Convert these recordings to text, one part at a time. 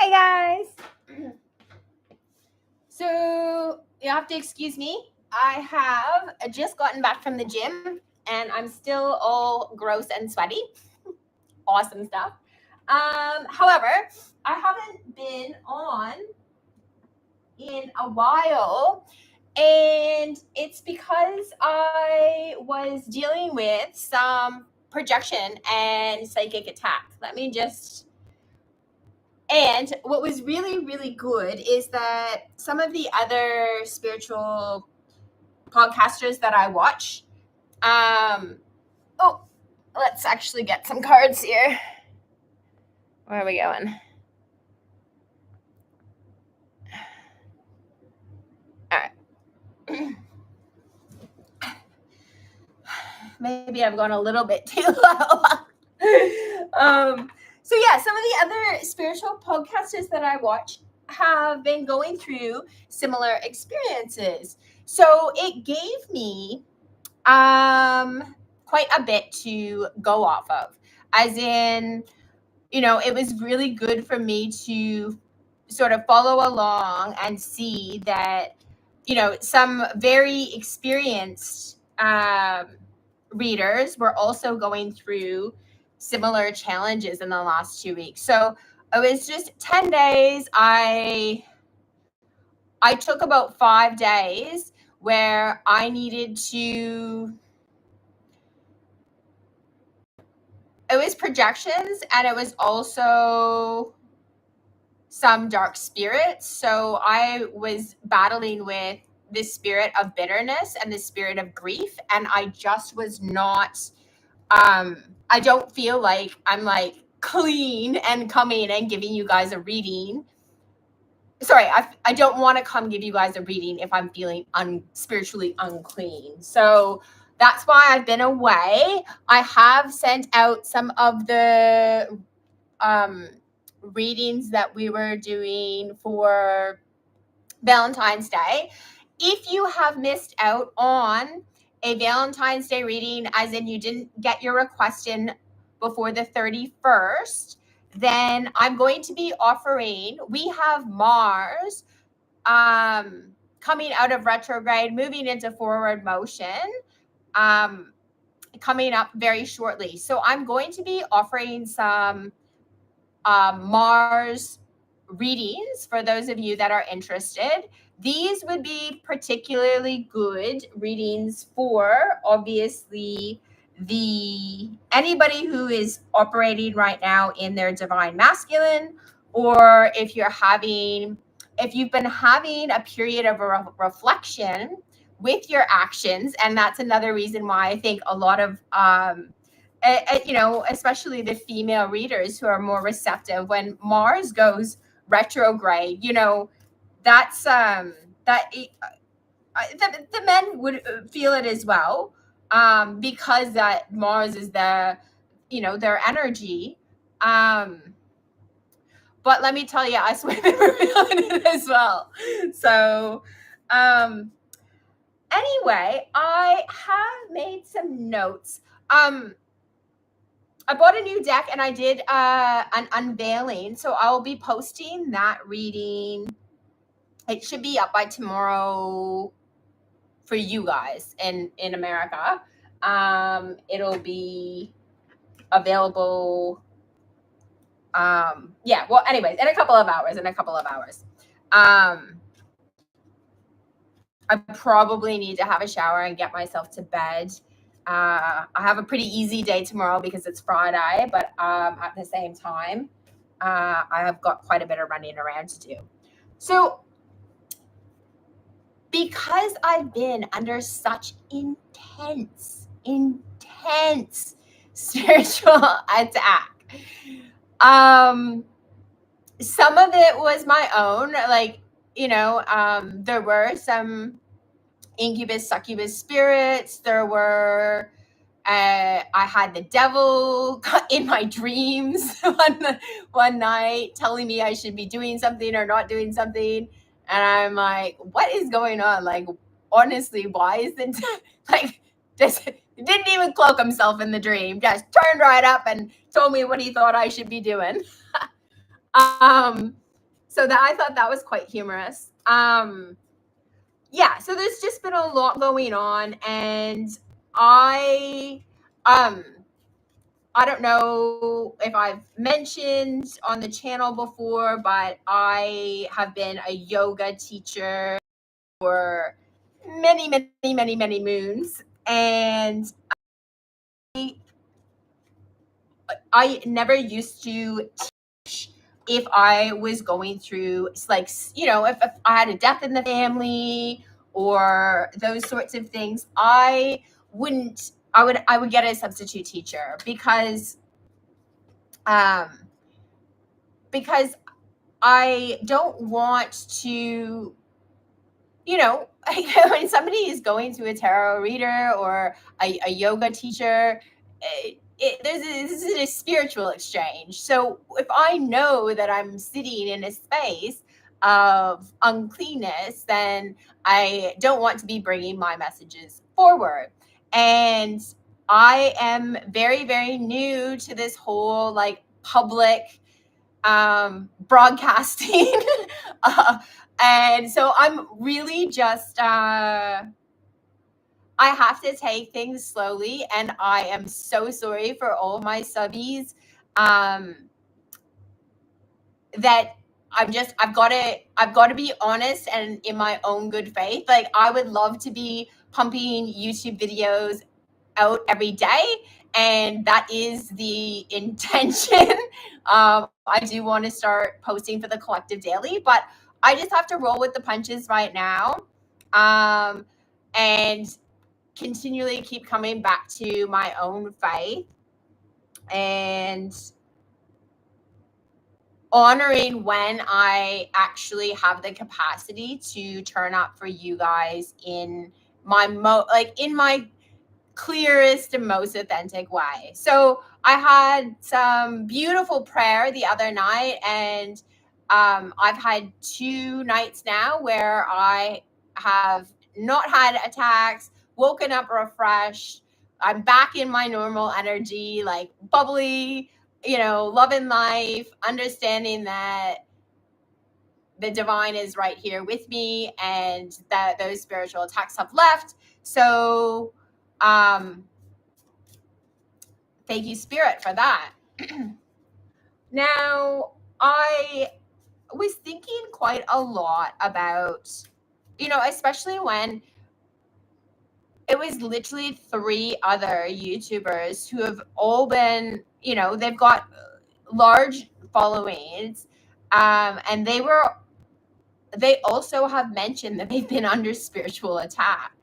Hi guys. So you have to excuse me. I have just gotten back from the gym and I'm still all gross and sweaty. Awesome stuff. However, I haven't been on in a while, and it's because I was dealing with some projection and psychic attack. And what was really, really good is that some of the other spiritual podcasters that I watch, let's actually get some cards here. Where are we going? All right. Maybe I've gone a little bit too low. So yeah, some of the other spiritual podcasters that I watch have been going through similar experiences. So it gave me quite a bit to go off of. As in, it was really good for me to sort of follow along and see that, some very experienced readers were also going through similar challenges in the last 2 weeks. So it was just 10 days. I took about 5 days where I needed to, it was projections and it was also some dark spirits. So I was battling with this spirit of bitterness and the spirit of grief. And I just was not, I don't feel like I'm like clean and coming and giving you guys a reading. Sorry, I don't want to come give you guys a reading if I'm feeling spiritually unclean. So that's why I've been away. I have sent out some of the readings that we were doing for Valentine's Day. If you have missed out on a Valentine's Day reading, as in you didn't get your request in before the 31st, then I'm going to be offering, we have Mars coming out of retrograde, moving into forward motion, coming up very shortly. So I'm going to be offering some Mars readings for those of you that are interested. These would be particularly good readings for obviously anybody who is operating right now in their divine masculine, or if you've been having a period of reflection with your actions. And that's another reason why I think a lot of especially the female readers who are more receptive when Mars goes retrograde, that's the men would feel it as well, because that Mars is their energy. But let me tell you, us women are feeling it as well. So, anyway, I have made some notes. I bought a new deck and I did an unveiling. So I'll be posting that reading. It should be up by tomorrow for you guys in America. It'll be available. Anyways, in a couple of hours. I probably need to have a shower and get myself to bed. I have a pretty easy day tomorrow because it's Friday, but at the same time, I have got quite a bit of running around to do. So because I've been under such intense spiritual attack, some of it was my own, there were some incubus, succubus spirits. There were, I had the devil in my dreams one night telling me I should be doing something or not doing something. And I'm like, what is going on? Like, honestly, why is it just didn't even cloak himself in the dream, just turned right up and told me what he thought I should be doing. So that I thought that was quite humorous. Yeah, so there's just been a lot going on, and I um I don't know if I've mentioned on the channel before, but I have been a yoga teacher for many moons, and I never used to teach if I was going through, like, if I had a death in the family or those sorts of things. I would get a substitute teacher um because I don't want to, when somebody is going through a tarot reader or a yoga teacher, this is a spiritual exchange. So if I know that I'm sitting in a space of uncleanness, then I don't want to be bringing my messages forward. And I am very new to this whole, like, public broadcasting. uh, and so I'm really just I have to take things slowly, and I am so sorry for all my subbies, um that I've got to be honest and in my own good faith. Like, I would love to be pumping YouTube videos out every day, and that is the intention. I do want to start posting for the collective daily, but I just have to roll with the punches right now, and continually keep coming back to my own faith and honoring when I actually have the capacity to turn up for you guys in my clearest and most authentic way. So I had some beautiful prayer the other night, and I've had 2 nights now where I have not had attacks, woken up refreshed. I'm back in my normal energy, like bubbly, loving life, understanding that the divine is right here with me and that those spiritual attacks have left. So, thank you, Spirit, for that. Now, I was thinking quite a lot about, especially when it was literally 3 other YouTubers who have all been, they've got large followings, and they also have mentioned that they've been under spiritual attack,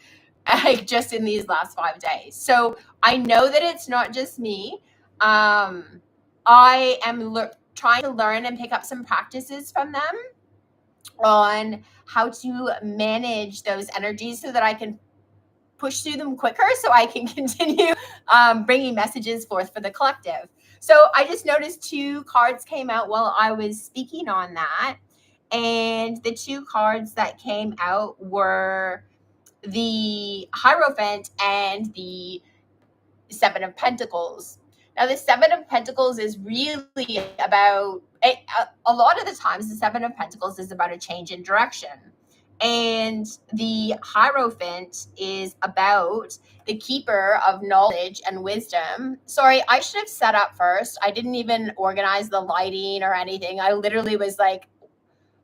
like, just in these last 5 days. So I know that it's not just me. I am trying to learn and pick up some practices from them on how to manage those energies so that I can push through them quicker, so I can continue bringing messages forth for the collective. So I just noticed 2 cards came out while I was speaking on that. And the 2 cards that came out were the Hierophant and the 7 of Pentacles. Now, the 7 of Pentacles is really about, a lot of the times, the 7 of Pentacles is about a change in direction. And the Hierophant is about the keeper of knowledge and wisdom. Sorry, I should have set up first. I didn't even organize the lighting or anything. I literally was like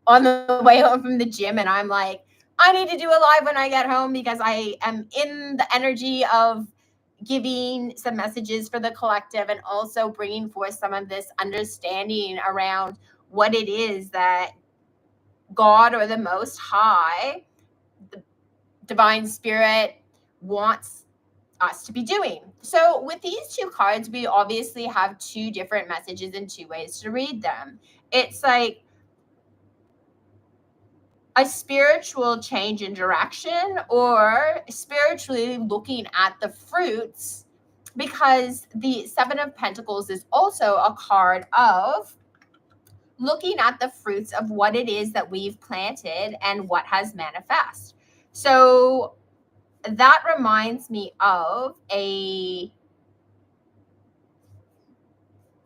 on the way home from the gym, and I'm like, I need to do a live when I get home because I am in the energy of giving some messages for the collective and also bringing forth some of this understanding around what it is that God or the Most High, the Divine Spirit, wants us to be doing. So with these 2 cards, we obviously have 2 different messages and 2 ways to read them. It's like a spiritual change in direction, or spiritually looking at the fruits, because the 7 of Pentacles is also a card of looking at the fruits of what it is that we've planted and what has manifest. So that reminds me of a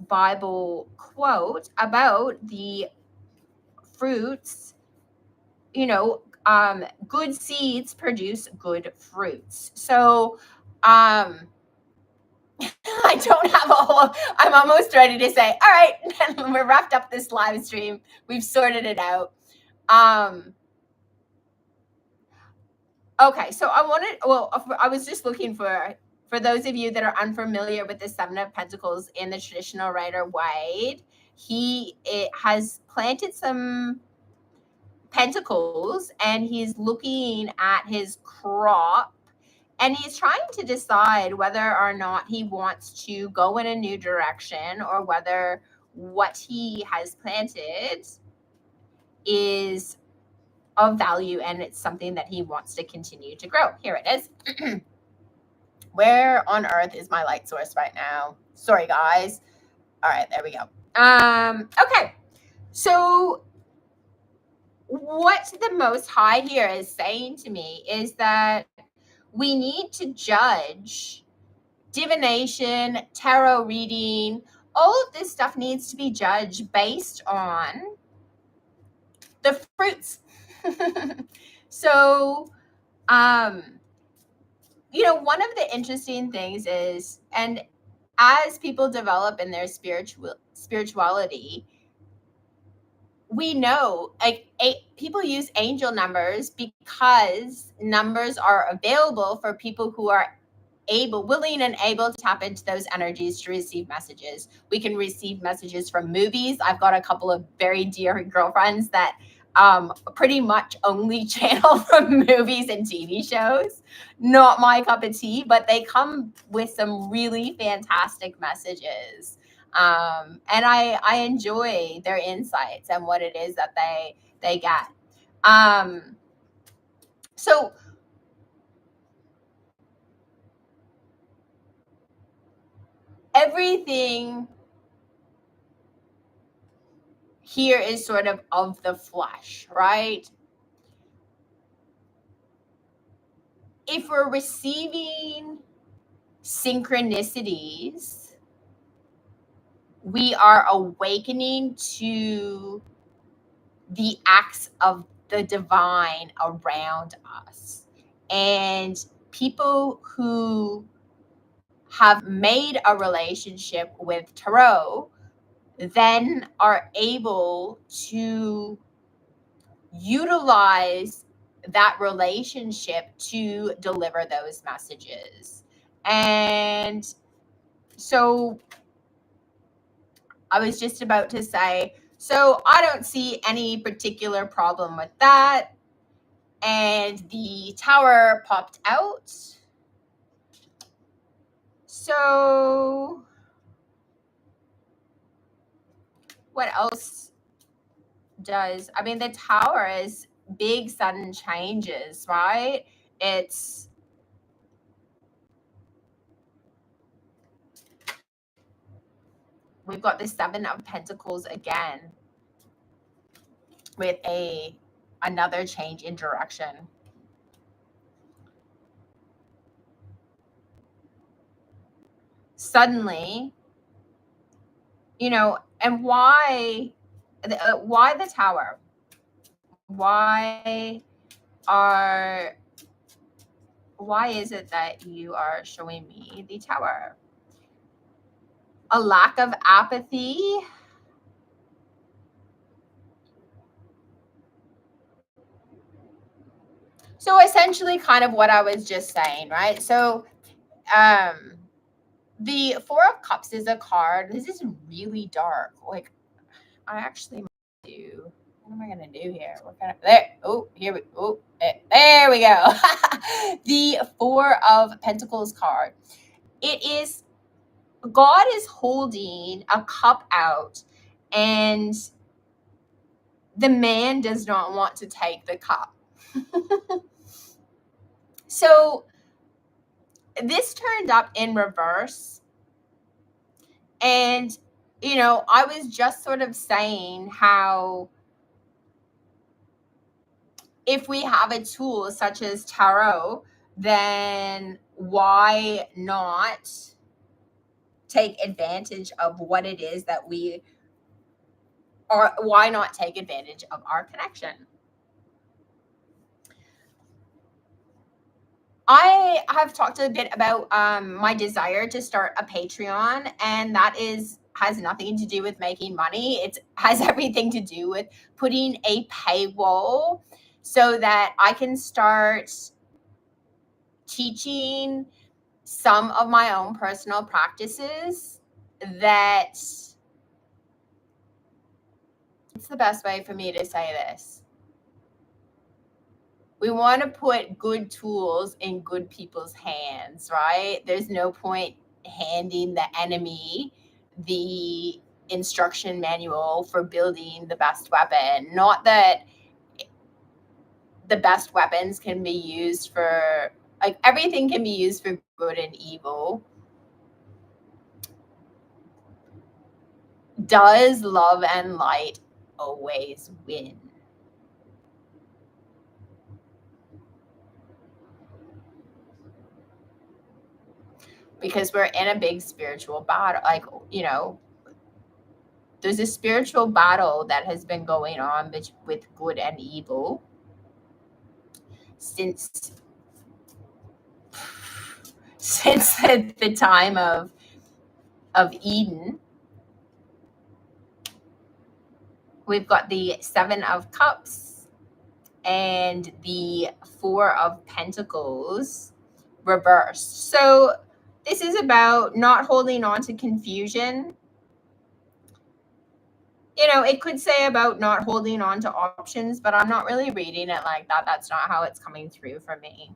Bible quote about the fruits, good seeds produce good fruits. So I don't have a whole, I'm almost ready to say, all right, we're wrapped up this live stream. We've sorted it out. Okay, so I was just looking for those of you that are unfamiliar with the Seven of Pentacles in the traditional Rider Waite. It has planted some pentacles and he's looking at his crop and he's trying to decide whether or not he wants to go in a new direction or whether what he has planted is of value and it's something that he wants to continue to grow. Here it is. Where on earth is my light source right now? Sorry, guys. All right, there we go. Okay. So what the Most High here is saying to me is that we need to judge divination, tarot reading, all of this stuff needs to be judged based on the fruits. So, one of the interesting things is, and as people develop in their spirituality, we know people use angel numbers because numbers are available for people who are willing and able to tap into those energies to receive messages. We can receive messages from movies. I've got a couple of very dear girlfriends that pretty much only channel from movies and TV shows. Not my cup of tea, but they come with some really fantastic messages. And I enjoy their insights and what it is that they get. So everything here is sort of the flesh, right? If we're receiving synchronicities, we are awakening to the acts of the divine around us. And people who have made a relationship with tarot then are able to utilize that relationship to deliver those messages. And so I was just about to say, so I don't see any particular problem with that. And the tower popped out. So what else the tower is big sudden changes, right? We've got the Seven of Pentacles again with another change in direction. Suddenly, and why the tower? Why is it that you are showing me the tower? A lack of apathy. So essentially kind of what I was just saying, right? So the Four of Cups is a card. This is really dark. Like I actually do. What am I gonna do here? There we go. The Four of Pentacles card. It is God is holding a cup out, and the man does not want to take the cup. So this turned up in reverse. And, I was just sort of saying how if we have a tool such as tarot, then why not take advantage of what it is that we or why not take advantage of our connection? I have talked a bit about my desire to start a Patreon, and that has nothing to do with making money. It has everything to do with putting a paywall so that I can start teaching some of my own personal practices that it's the best way for me to say this. We want to put good tools in good people's hands, right? There's no point handing the enemy the instruction manual for building the best weapon. Not that the best weapons can be used for, like, everything can be used for good and evil. Does love and light always win? Because we're in a big spiritual battle. Like, there's a spiritual battle that has been going on with good and evil since the time of Eden. We've got the Seven of Cups and the Four of Pentacles reversed. So this is about not holding on to confusion. It could say about not holding on to options, but I'm not really reading it like that. That's not how it's coming through for me.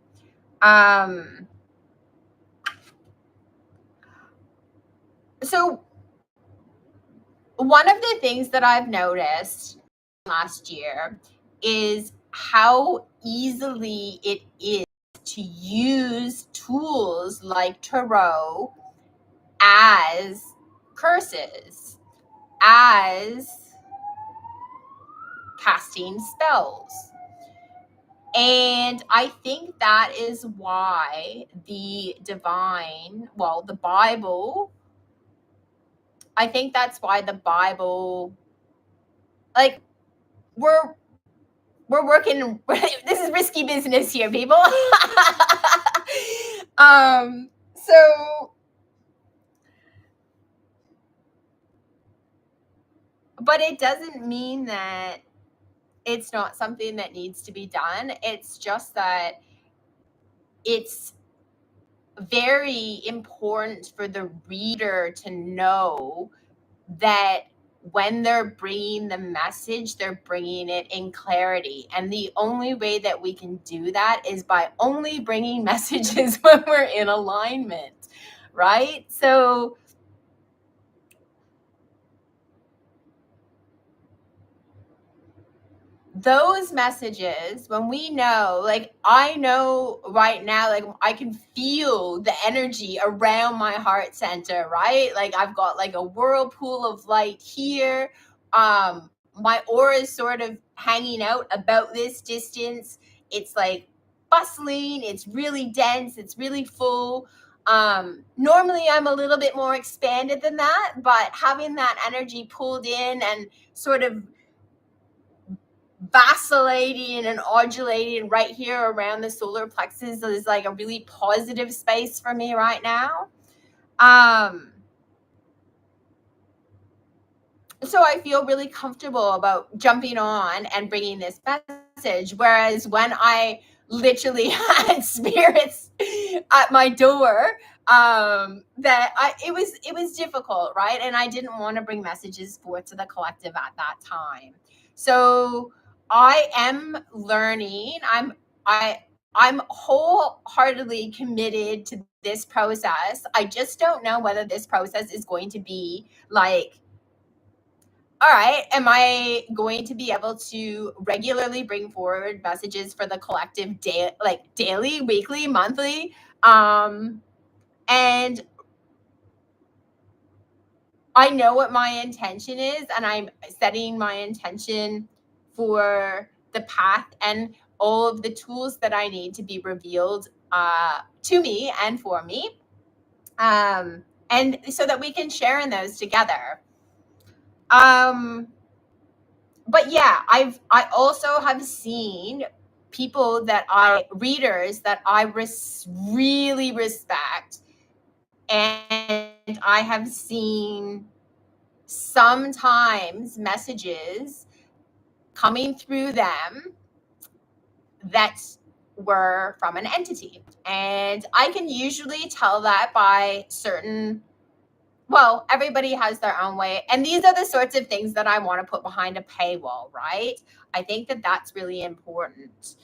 So one of the things that I've noticed last year is how easily it is to use tools like tarot as curses, as casting spells. And I think that is why the Bible, I think that's why the Bible, like, we're working. This is risky business here, people. So, but it doesn't mean that it's not something that needs to be done. It's just that it's very important for the reader to know that when they're bringing the message, they're bringing it in clarity. And the only way that we can do that is by only bringing messages when we're in alignment, right? So those messages, when we know, like, I know right now, like, I can feel the energy around my heart center, right? Like, I've got like a whirlpool of light here. My aura is sort of hanging out about this distance. It's like bustling, it's really dense, it's really full. Normally I'm a little bit more expanded than that, but having that energy pulled in and sort of vacillating and undulating right here around the solar plexus is like a really positive space for me right now. So I feel really comfortable about jumping on and bringing this message. Whereas when I literally had spirits at my door, it was difficult, right? And I didn't want to bring messages forth to the collective at that time. So I am learning. I'm wholeheartedly committed to this process. I just don't know whether this process is going to be like, all right, am I going to be able to regularly bring forward messages for the collective like daily, weekly, monthly? And I know what my intention is, and I'm setting my intention for the path and all of the tools that I need to be revealed to me and for me. And so that we can share in those together. but yeah, I also have seen people readers that I really respect, and I have seen sometimes messages coming through them that were from an entity. And I can usually tell that by certain, well, everybody has their own way. And these are the sorts of things that I want to put behind a paywall, right? I think that that's really important.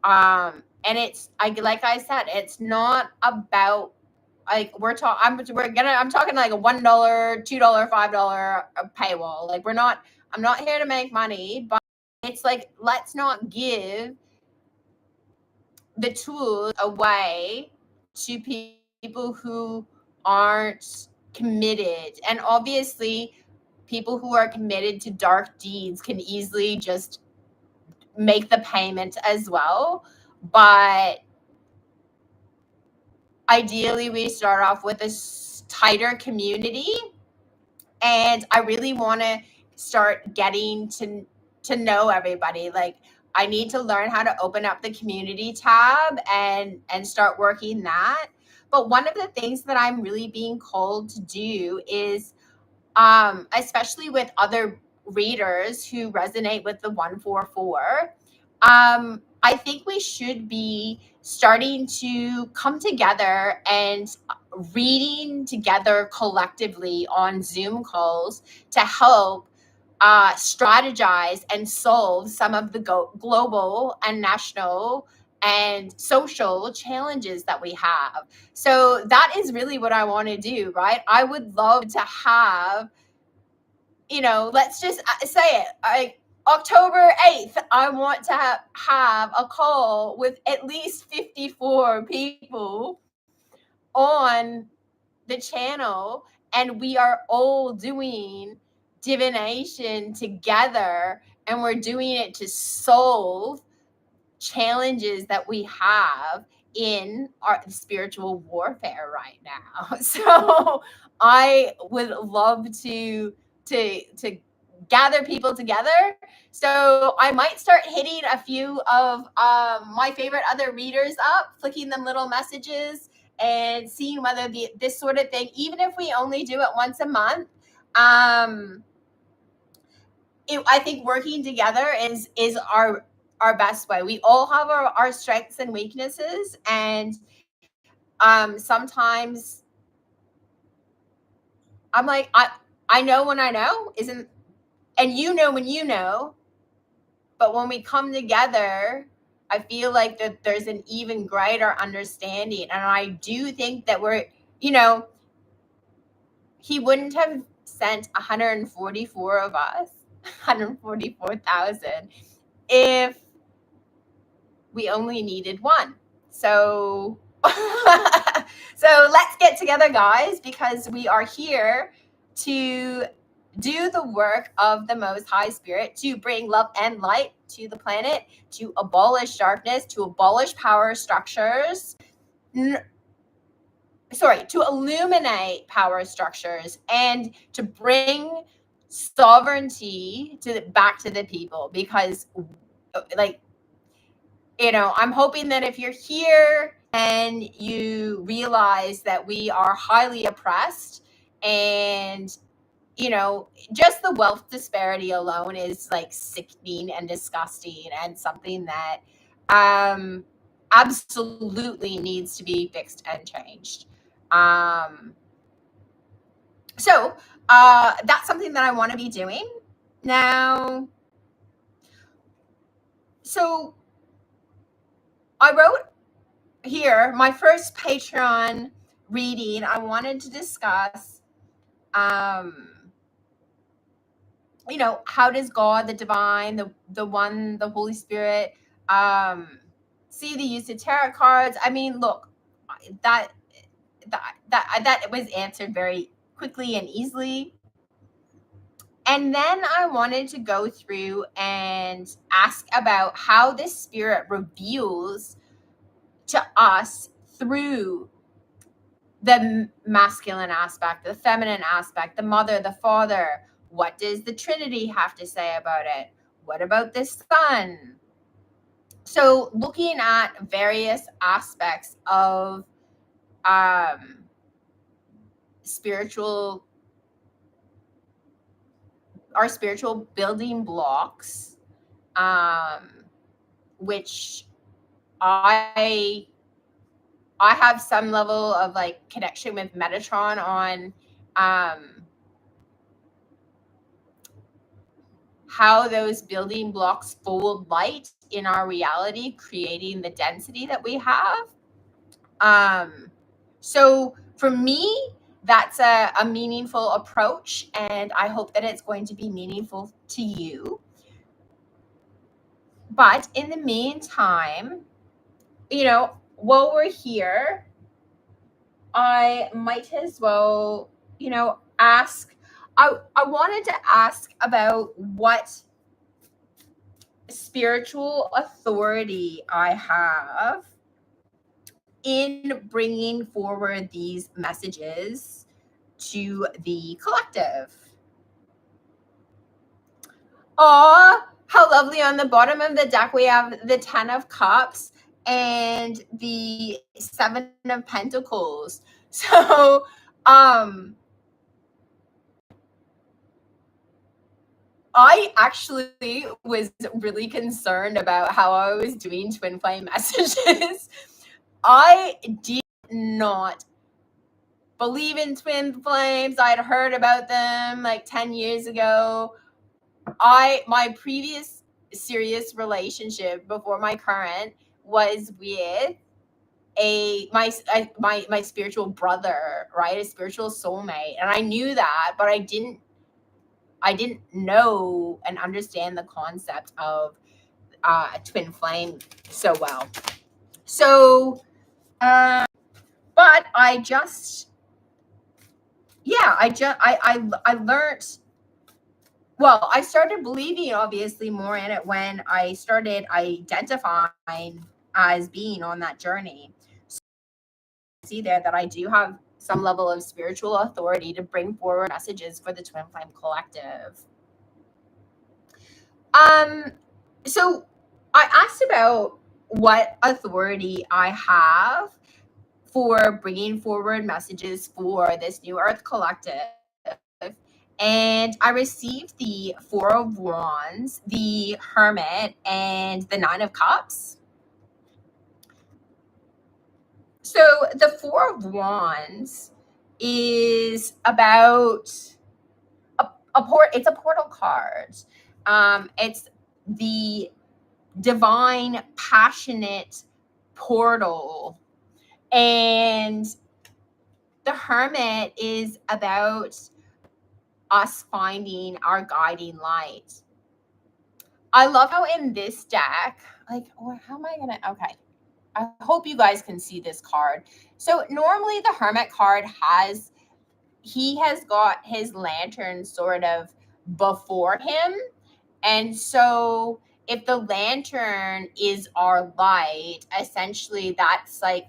And like I said, it's not about like I'm talking like a $1, $2, $5 paywall. Like I'm not here to make money, but it's like, let's not give the tools away to people who aren't committed. And obviously, people who are committed to dark deeds can easily just make the payment as well. But ideally, we start off with a tighter community. And I really want to start getting to know everybody. Like, I need to learn how to open up the community tab and start working that. But one of the things that I'm really being called to do is, especially with other readers who resonate with the 144, I think we should be starting to come together and reading together collectively on Zoom calls to help strategize and solve some of the global and national and social challenges that we have. So that is really what I want to do, right? I would love to have, let's just say it. October 8th, I want to have a call with at least 54 people on the channel, and we are all doing divination together, and we're doing it to solve challenges that we have in our spiritual warfare right now. So I would love to gather people together. So I might start hitting a few of my favorite other readers up, flicking them little messages and seeing whether this sort of thing, even if we only do it once a month, I think working together is our best way. We all have our strengths and weaknesses, and sometimes I'm like, I know when I know isn't, and you know when you know, but when we come together, I feel like that there's an even greater understanding, and I do think that you know, he wouldn't have sent 144 of us, 144,000, if we only needed one. So so let's get together, guys, because we are here to do the work of the Most High Spirit, to bring love and light to the planet, to abolish darkness, to abolish power structures, to illuminate power structures, and to bring sovereignty back to the people. Because, like, I'm hoping that if you're here and you realize that we are highly oppressed, and just the wealth disparity alone is like sickening and disgusting, and something that absolutely needs to be fixed and changed. So that's something that I want to be doing now. So I wrote here my first Patreon reading. I wanted to discuss, how does God, the divine, the one, the Holy Spirit, see the use of tarot cards? I mean, look, that was answered very quickly and easily. And then I wanted to go through and ask about how this spirit reveals to us through the masculine aspect, the feminine aspect, the mother, the father. What does the Trinity have to say about it? What about the sun? So looking at various aspects of um, spiritual, our spiritual building blocks, um, which I I have some level of like connection with Metatron on um, how those building blocks fold light in our reality, creating the density that we have. So for me, that's a meaningful approach, and I hope that it's going to be meaningful to you. But in the meantime, while we're here, I might as well, ask. I wanted to ask about what spiritual authority I have in bringing forward these messages to the collective. Aw, how lovely. On the bottom of the deck, we have the 10 of Cups and the 7 of Pentacles. So, I actually was really concerned about how I was doing twin flame messages. I did not believe in twin flames. I had heard about them like 10 years ago. My previous serious relationship before my current was with my spiritual brother, right? A spiritual soulmate. And I knew that, but I didn't know and understand the concept of a twin flame so well. So, but I just, yeah, I learned. Well, I started believing obviously more in it when I started identifying as being on that journey. So see there that I do have some level of spiritual authority to bring forward messages for the Twin Flame Collective. So I asked about what authority I have for bringing forward messages for this New Earth Collective. And I received the Four of Wands, the Hermit, and the Nine of Cups. So the Four of Wands is about it's a portal card. It's the divine, passionate portal. And the Hermit is about us finding our guiding light. I love how in this deck, how am I gonna, okay. I hope you guys can see this card. So normally the Hermit card he has got his lantern sort of before him. And so if the lantern is our light, essentially that's like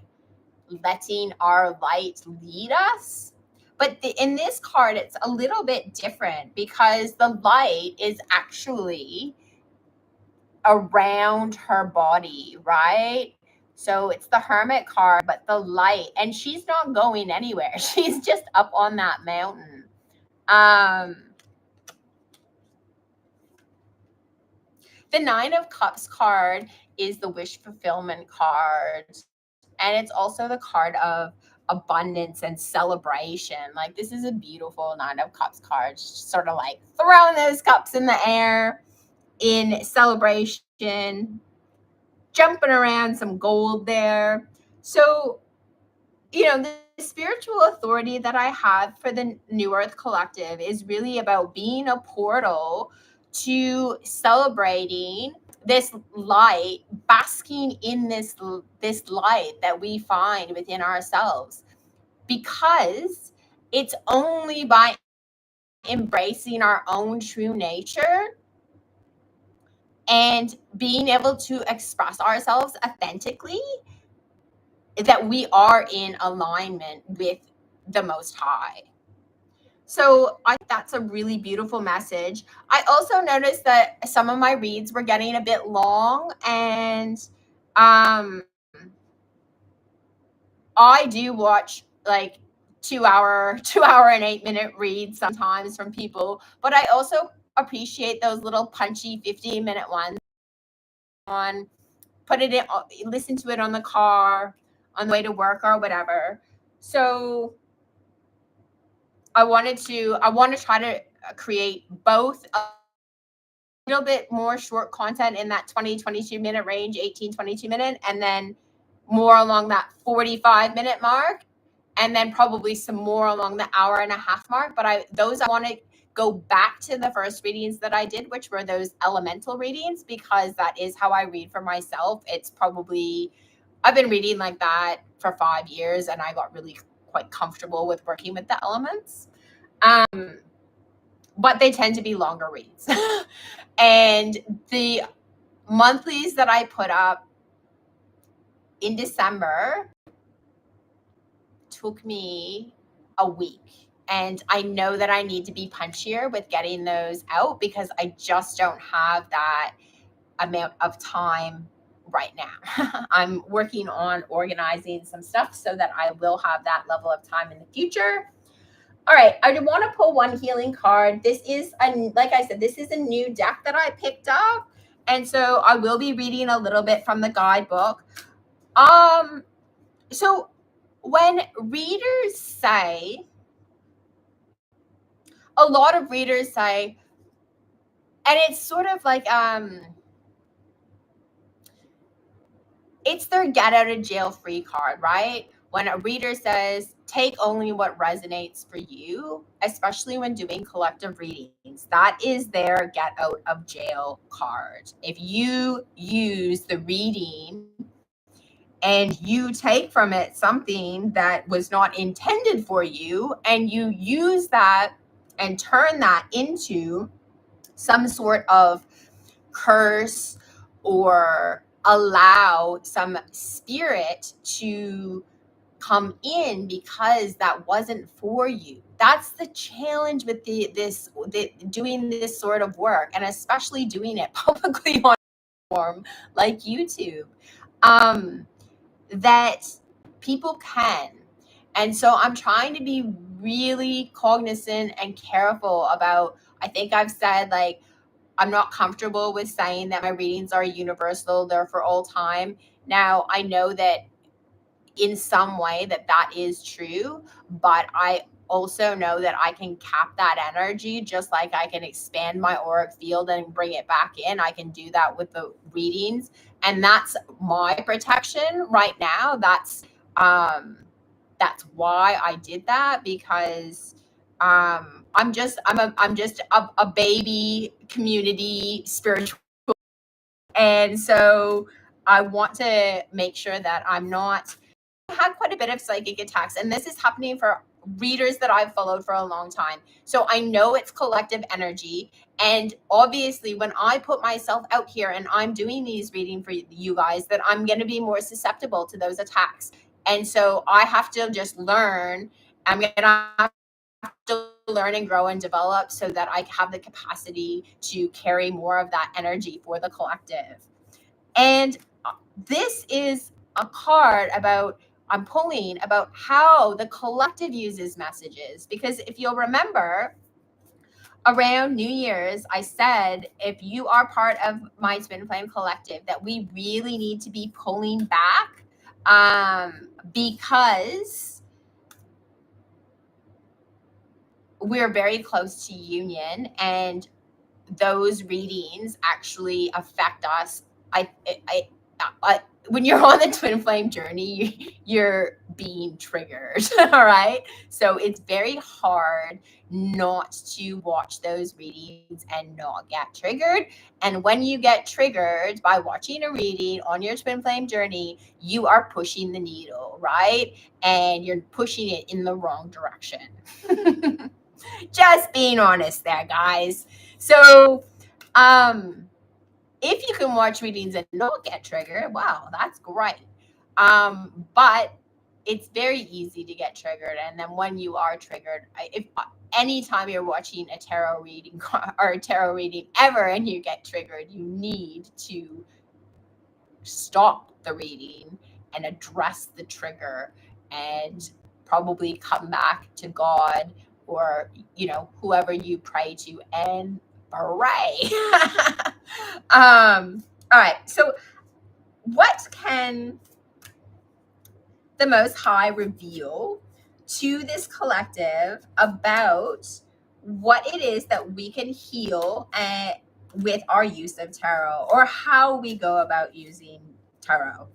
letting our light lead us. But in this card, it's a little bit different because the light is actually around her body, right? So it's the Hermit card, but the light, and she's not going anywhere. She's just up on that mountain. The Nine of Cups card is the wish fulfillment card. And it's also the card of abundance and celebration. Like, this is a beautiful Nine of Cups card, sort of like throwing those cups in the air in celebration, jumping around some gold there. So, the spiritual authority that I have for the New Earth Collective is really about being a portal to celebrating this light, basking in this light that we find within ourselves, because it's only by embracing our own true nature and being able to express ourselves authentically that we are in alignment with the Most High. So I think that's a really beautiful message. I also noticed that some of my reads were getting a bit long, and um, I do watch like 2 hour, 2 hour and 8 minute reads sometimes from people, but I also appreciate those little punchy 15-minute ones on put it in, listen to it on the car, on the way to work or whatever. So I want to try to create both a little bit more short content in that 20-22 minute range, 18-22 minute, and then more along that 45-minute mark, and then probably some more along the hour and a half mark. But I want to go back to the first readings that I did, which were those elemental readings, because that is how I read for myself. It's probably, I've been reading like that for 5 years, and I got really quite comfortable with working with the elements. But they tend to be longer reads. And the monthlies that I put up in December took me a week. And I know that I need to be punchier with getting those out because I just don't have that amount of time right now. I'm working on organizing some stuff so that I will have that level of time in the future. All right, I want to pull one healing card. This is like I said, this is a new deck that I picked up, and so I will be reading a little bit from the guidebook. So when readers say, a lot of readers say, and it's sort of like it's their get out of jail free card, right? When a reader says, take only what resonates for you, especially when doing collective readings, that is their get out of jail card. If you use the reading and you take from it something that was not intended for you, and you use that and turn that into some sort of curse or allow some spirit to come in because that wasn't for you. That's the challenge with doing this sort of work, and especially doing it publicly on a platform like YouTube. That people can. And so I'm trying to be really cognizant and careful about, I think I've said, like, I'm not comfortable with saying that my readings are universal, they're for all time. Now, I know that in some way that is true, but I also know that I can cap that energy just like I can expand my auric field and bring it back in. I can do that with the readings, and that's my protection right now. That's why I did that, because I'm just a baby community spiritual, and so I want to make sure that I'm not had quite a bit of psychic attacks, and this is happening for readers that I've followed for a long time. So I know it's collective energy, and obviously when I put myself out here and I'm doing these reading for you guys, that I'm going to be more susceptible to those attacks. And so I have to just learn. I'm going to have to learn and grow and develop so that I have the capacity to carry more of that energy for the collective. And this is a card about, I'm pulling about how the collective uses messages. Because if you'll remember, around New Year's, I said, if you are part of my Twin Flame Collective, that we really need to be pulling back, because we're very close to union, and those readings actually affect us. I when you're on the twin flame journey, you're being triggered. All right. So it's very hard not to watch those readings and not get triggered. And when you get triggered by watching a reading on your twin flame journey, you are pushing the needle, right? And you're pushing it in the wrong direction. Just being honest there, guys. So, if you can watch readings and not get triggered, wow, that's great. But it's very easy to get triggered. And then when you are triggered, if anytime you're watching a tarot reading or a tarot reading ever and you get triggered, you need to stop the reading and address the trigger and probably come back to God or, whoever you pray to and pray. All right. So what can the Most High reveal to this collective about what it is that we can heal with our use of tarot, or how we go about using tarot?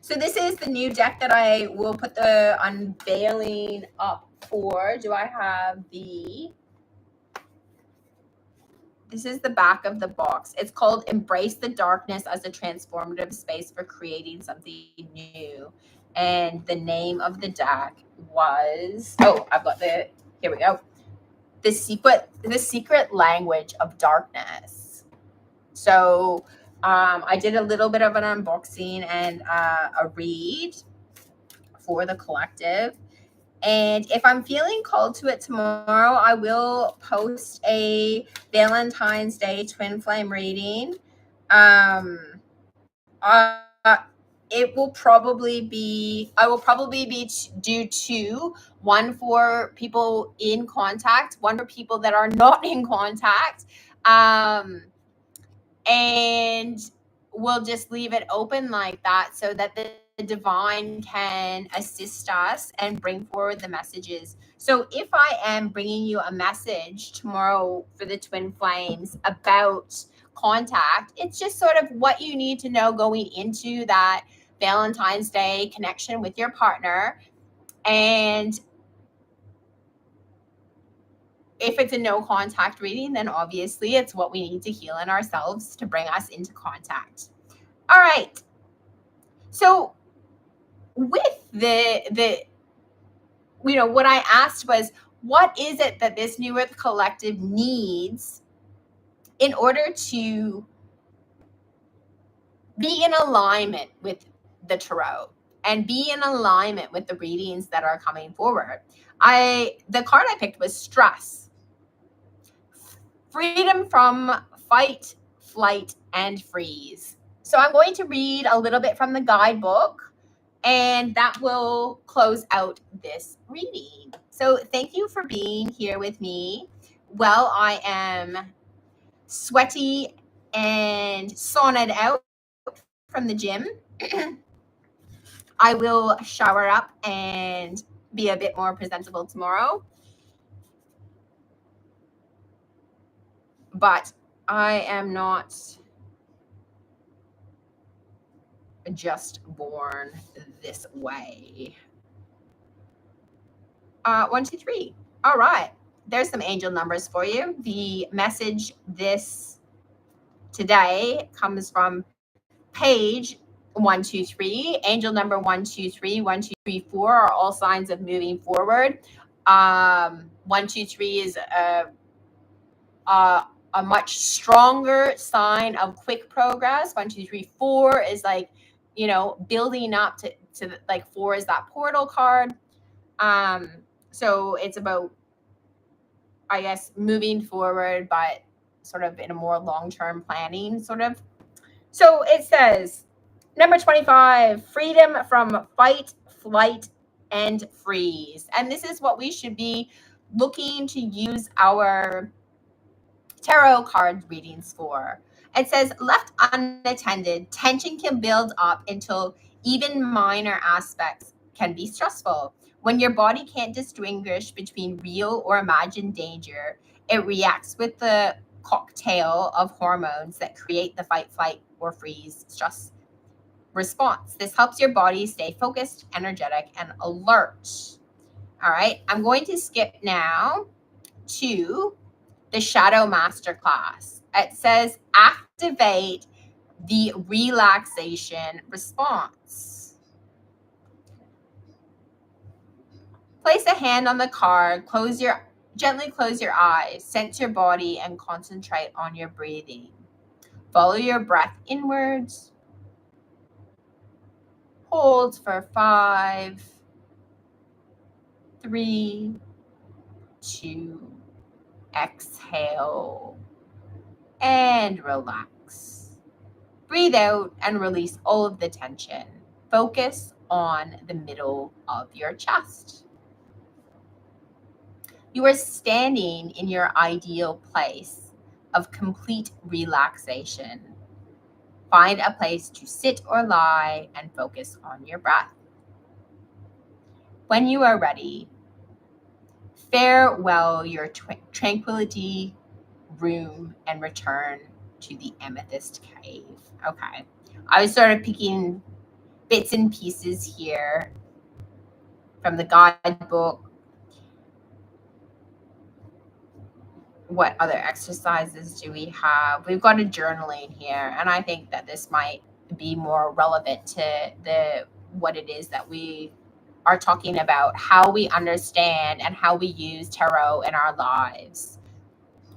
So this is the new deck that I will put the unveiling up for. Do I have the... This is the back of the box. It's called Embrace the Darkness as a Transformative Space for Creating Something New. And the name of the deck was... Oh, I've got the... Here we go. The Secret Language of Darkness. So I did a little bit of an unboxing and a read for the collective. And if I'm feeling called to it tomorrow, I will post a Valentine's Day twin flame reading. Um, uh, it will probably be, I will probably be do two, one for people in contact, one for people that are not in contact. And we'll just leave it open like that so that the divine can assist us and bring forward the messages. So if I am bringing you a message tomorrow for the twin flames about contact, it's just sort of what you need to know going into that Valentine's Day connection with your partner. And if it's a no contact reading, then obviously it's what we need to heal in ourselves to bring us into contact. All right. So with the what I asked was, what is it that this New Earth Collective needs in order to be in alignment with the tarot and be in alignment with the readings that are coming forward? The card I picked was stress. Freedom from fight, flight, and freeze. So I'm going to read a little bit from the guidebook, and that will close out this reading. So thank you for being here with me. Well, I am sweaty and saunaed out from the gym. I will shower up and be a bit more presentable tomorrow. But I am not just born this way. 1, 2, 3. All right. There's some angel numbers for you. The message this today comes from page 1, 2, 3. Angel number 1, 2, 3, 1, 2, 3, 4 are all signs of moving forward. 1, 2, 3 is a much stronger sign of quick progress. 1, 2, 3, 4 is like, building up to like 4 is that portal card. So it's about, I guess, moving forward, but sort of in a more long-term planning sort of. So it says, number 25, freedom from fight, flight, and freeze. And this is what we should be looking to use our tarot card readings for. It says, left unattended, tension can build up until even minor aspects can be stressful. When your body can't distinguish between real or imagined danger, it reacts with the cocktail of hormones that create the fight, flight, or freeze stress response. This helps your body stay focused, energetic, and alert. All right, I'm going to skip now to the Shadow Masterclass. It says, activate the relaxation response. Place a hand on the card, close your Gently close your eyes, sense your body, and concentrate on your breathing. Follow your breath inwards. Hold for 5, 3, 2, exhale, and relax. Breathe out and release all of the tension. Focus on the middle of your chest. You are standing in your ideal place of complete relaxation. Find a place to sit or lie and focus on your breath. When you are ready, farewell your tranquility room and return to the amethyst cave. Okay. I was sort of picking bits and pieces here from the guidebook. What other exercises do we have? We've got a journaling here, and I think that this might be more relevant to the what it is that we are talking about, how we understand and how we use tarot in our lives.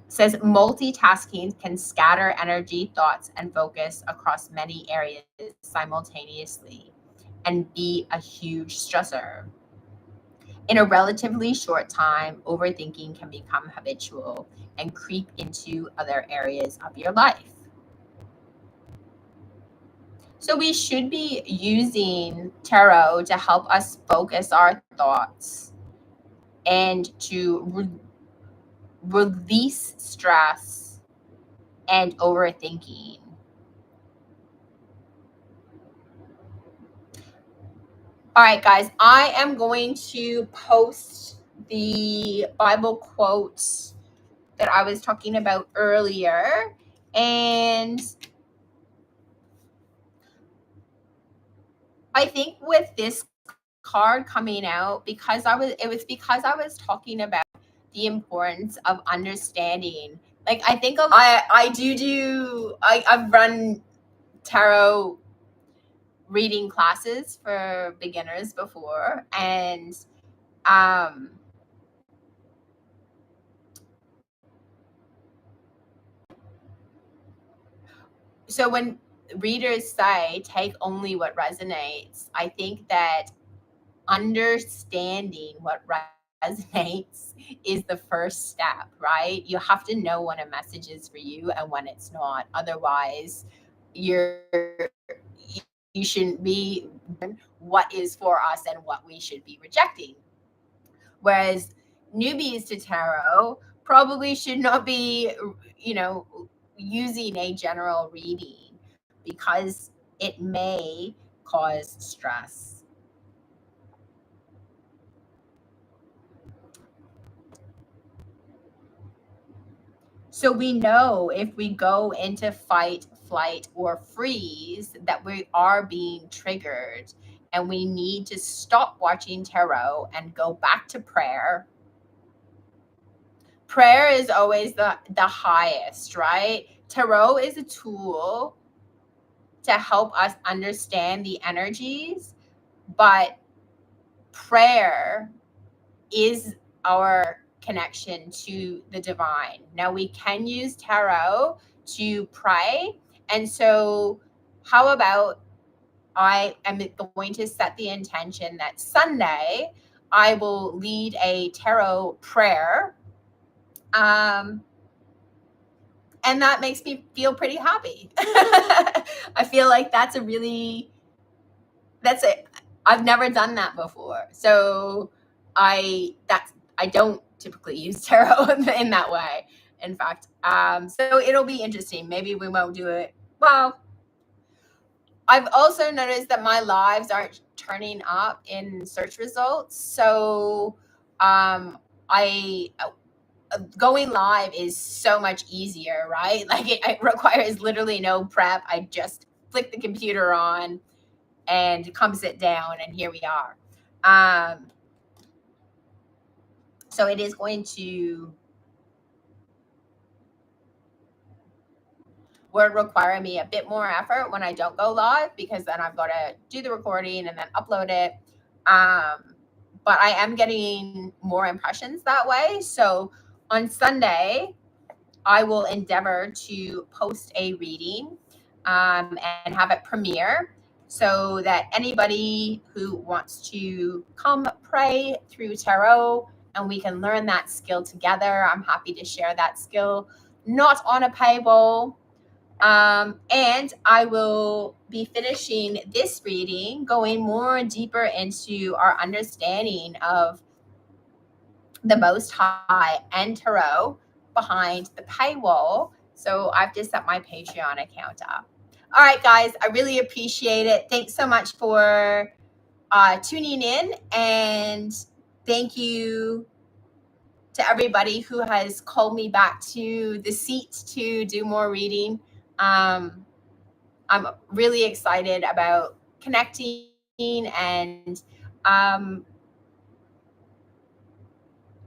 It says multitasking can scatter energy, thoughts, and focus across many areas simultaneously and be a huge stressor. In a relatively short time, overthinking can become habitual and creep into other areas of your life. So, we should be using tarot to help us focus our thoughts and to release stress and overthinking. All right, guys, I am going to post the Bible quotes that I was talking about earlier. And I think with this card coming out, because I was talking about the importance of understanding. Like, I think I've run tarot reading classes for beginners before, and um so when readers say take only what resonates, I think that understanding what resonates is the first step, right? You have to know when a message is for you and when it's not. Otherwise, you're you shouldn't be what is for us and what we should be rejecting. Whereas newbies to tarot probably should not be, you know, using a general reading because it may cause stress. So we know if we go into fight, flight, or freeze that we are being triggered and we need to stop watching tarot and go back to prayer. Prayer is always the highest, right? Tarot is a tool to help us understand the energies, but prayer is our connection to the divine. Now, we can use tarot to pray. And so, how about I am going to set the intention that Sunday I will lead a tarot prayer. And that makes me feel pretty happy. I feel like that's it. I've never done that before. So I don't typically use tarot in that way. In fact, so it'll be interesting. Maybe we won't do it. Well, I've also noticed that my lives aren't turning up in search results. So I going live is so much easier, right? Like it requires literally no prep. I just flick the computer on and come sit down, and here we are. Um, so it is going to would require me a bit more effort when I don't go live because then I've got to do the recording and then upload it. Um, but I am getting more impressions that way. So on Sunday, I will endeavor to post a reading and have it premiere so that anybody who wants to come pray through tarot and we can learn that skill together. I'm happy to share that skill, not on a paywall. And I will be finishing this reading, going more deeper into our understanding of the Most High and tarot behind the paywall. So I've just set my Patreon account up. All right, guys, I really appreciate it. Thanks so much for tuning in, and thank you to everybody who has called me back to the seat to do more reading. I'm really excited about connecting um,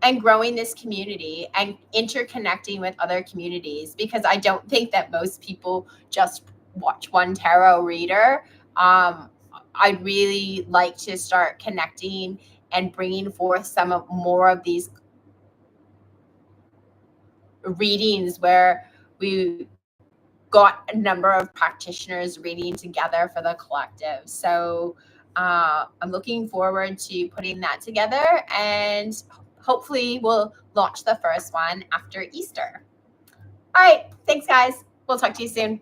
and growing this community and interconnecting with other communities, because I don't think that most people just watch one tarot reader. I'd really like to start connecting and bringing forth more of these readings where we got a number of practitioners reading together for the collective. So I'm looking forward to putting that together, and hopefully we'll launch the first one after Easter. All right. Thanks, guys. We'll talk to you soon.